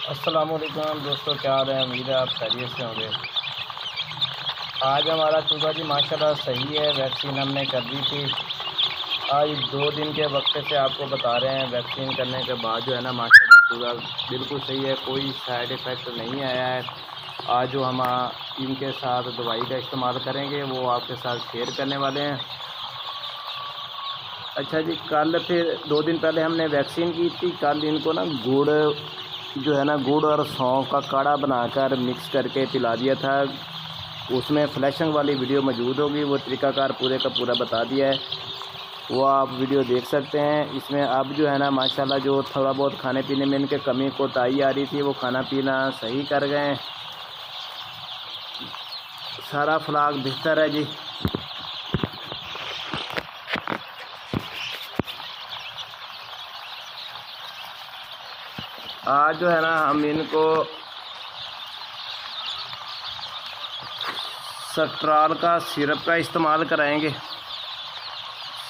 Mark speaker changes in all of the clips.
Speaker 1: अस्सलाम वालेकुम दोस्तों, क्या हाल है। उम्मीद है आप खैरियत से होंगे। आज हमारा चूज़ा जी माशाल्लाह सही है। वैक्सीन हमने कर दी थी। आज 2 दिन के वक्त से आपको बता रहे हैं, वैक्सीन करने के बाद जो है ना माशाल्लाह चूज़ा बिल्कुल सही है, कोई साइड इफ़ेक्ट नहीं आया है। आज जो हम इनके साथ दवाई का इस्तेमाल करेंगे वो आपके साथ शेयर करने वाले हैं। अच्छा जी, कल फिर 2 दिन पहले हमने वैक्सीन की थी। कल इनको ना गुड़ जो है ना, गुड़ और सौंफ का काढ़ा बनाकर मिक्स करके पिला दिया था। उसमें फ्लैशिंग वाली वीडियो मौजूद होगी, वो तरीक़ाकार पूरे का पूरा बता दिया है, वो आप वीडियो देख सकते हैं। इसमें अब जो है ना माशाल्लाह जो थोड़ा बहुत खाने पीने में इनके कमी कोताही आ रही थी, वो खाना पीना सही कर गए हैं। सारा फलाक बेहतर है जी। आज जो है ना हम इनको स्ट्रॉल का सिरप का इस्तेमाल कराएंगे।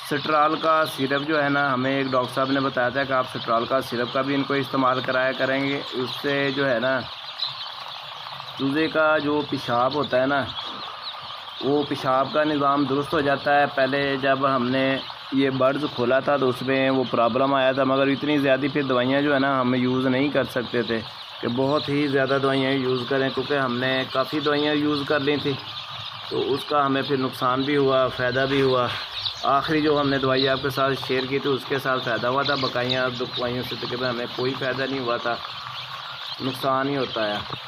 Speaker 1: स्ट्रॉल का सिरप जो है ना, हमें एक डॉक्टर साहब ने बताया था कि आप स्ट्रॉल का सिरप का भी इनको इस्तेमाल कराया करेंगे। उससे जो है ना चूज़े का जो पेशाब होता है ना, वो पेशाब का निज़ाम दुरुस्त हो जाता है। पहले जब हमने ये बर्ड्स खोला था तो उसमें वो प्रॉब्लम आया था, मगर इतनी ज़्यादा फिर दवाइयाँ जो है ना हम यूज़ नहीं कर सकते थे कि बहुत ही ज़्यादा दवाइयाँ यूज़ करें, क्योंकि हमने काफ़ी दवाइयाँ यूज़ कर ली थी, तो उसका हमें फिर नुकसान भी हुआ, फ़ायदा भी हुआ। आखिरी जो हमने दवाई आपके साथ शेयर की थी उसके साथ फ़ायदा हुआ था। बकाया दवाइयों से तकरीबन हमें कोई फ़ायदा नहीं हुआ था, नुकसान ही होता है।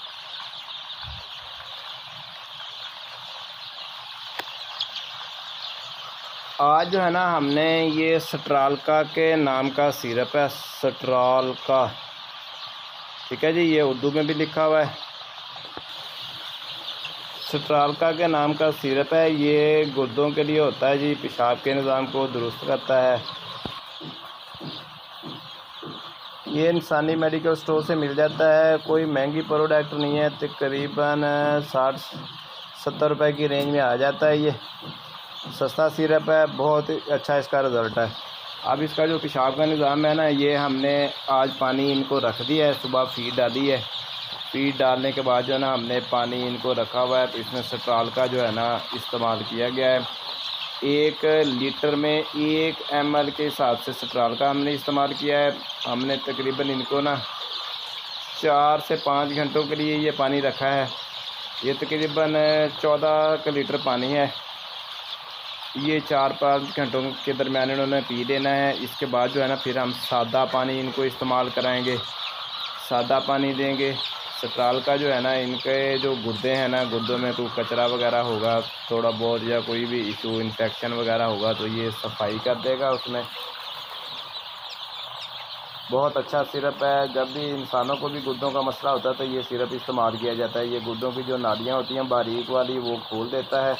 Speaker 1: आज जो है ना हमने ये स्ट्रॉलका के नाम का सिरप है, स्ट्रॉलका, ठीक है जी, ये उर्दू में भी लिखा हुआ है। स्ट्रॉलका के नाम का सिरप है। ये गुर्दों के लिए होता है जी, पेशाब के निज़ाम को दुरुस्त करता है। ये इंसानी मेडिकल स्टोर से मिल जाता है, कोई महंगी प्रोडक्ट नहीं है। तकरीबन 60-70 रुपए की रेंज में आ जाता है। ये सस्ता सिरप है, बहुत ही अच्छा इसका रिज़ल्ट है। अब इसका जो पेशाब का निज़ाम है ना, ये हमने आज पानी इनको रख दिया है, सुबह फीड डाली है। फीड डालने के बाद जो है ना हमने पानी इनको रखा हुआ है, तो इसमें स्ट्रॉलका जो है ना इस्तेमाल किया गया है। 1 लीटर में 1 ml के हिसाब से स्ट्रॉलका हमने इस्तेमाल किया है। हमने तकरीबन इनको ना 4 से 5 घंटों के लिए ये पानी रखा है। ये तकरीबन 14 लीटर पानी है। ये 4-5 घंटों के दरमियान इन्होंने पी लेना है। इसके बाद जो है ना फिर हम सादा पानी इनको इस्तेमाल कराएंगे, सादा पानी देंगे। स्ट्रॉलका जो है ना, इनके जो गुर्दे हैं ना, गुर्दों में कोई कचरा वगैरह होगा थोड़ा बहुत, या कोई भी इशू इन्फेक्शन वगैरह होगा, तो ये सफाई कर देगा उसमें। बहुत अच्छा सिरप है। जब भी इंसानों को भी गुर्दों का मसला होता है तो ये सिरप इस्तेमाल किया जाता है। ये गुर्दों की जो नालियाँ होती हैं बारीक वाली, वो खोल देता है,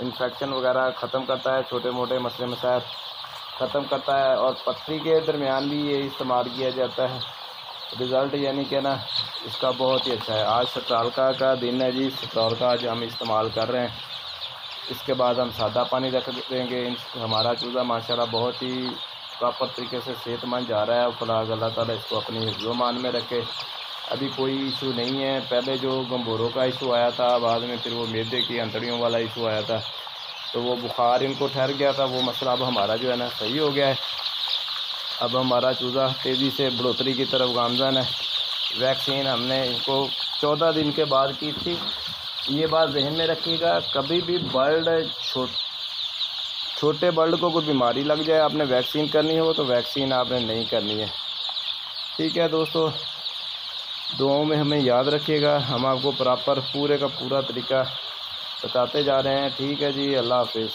Speaker 1: इन्फेक्शन वगैरह ख़त्म करता है, छोटे मोटे मसले मसाइल ख़त्म करता है। और पथरी के दरमियान भी ये इस्तेमाल किया जाता है। रिज़ल्ट यानी कि ना इसका बहुत ही अच्छा है। आज स्ट्रॉलका का दिन है जी, स्ट्रॉलका आज हम इस्तेमाल कर रहे हैं। इसके बाद हम सादा पानी रख देंगे। हमारा चूज़ा माशाल्लाह बहुत ही प्रॉपर तरीके से सेहतमंद जा रहा है। फिलहाल अल्लाह ताला इसको अपनी हिफ्ज़-ओ-मान में रखे। अभी कोई इशू नहीं है। पहले जो गंभीरों का इशू आया था, बाद में फिर वो मैदे की अंतड़ियों वाला इशू आया था, तो वो बुखार इनको ठहर गया था। वो मसला अब हमारा जो है ना सही हो गया है। अब हमारा चूज़ा तेज़ी से बढ़ोतरी की तरफ गामज़न है। वैक्सीन हमने इनको 14 दिन के बाद की थी। ये बात ज़हन में रखिएगा, कभी भी बर्ड छोटे बर्ड को कोई बीमारी लग जाए, आपने वैक्सीन करनी हो तो वैक्सीन आपने नहीं करनी है। ठीक है दोस्तों, दुआओं में हमें याद रखिएगा। हम आपको प्रॉपर पूरे का पूरा तरीका बताते जा रहे हैं। ठीक है जी, अल्लाह हाफ़िज़।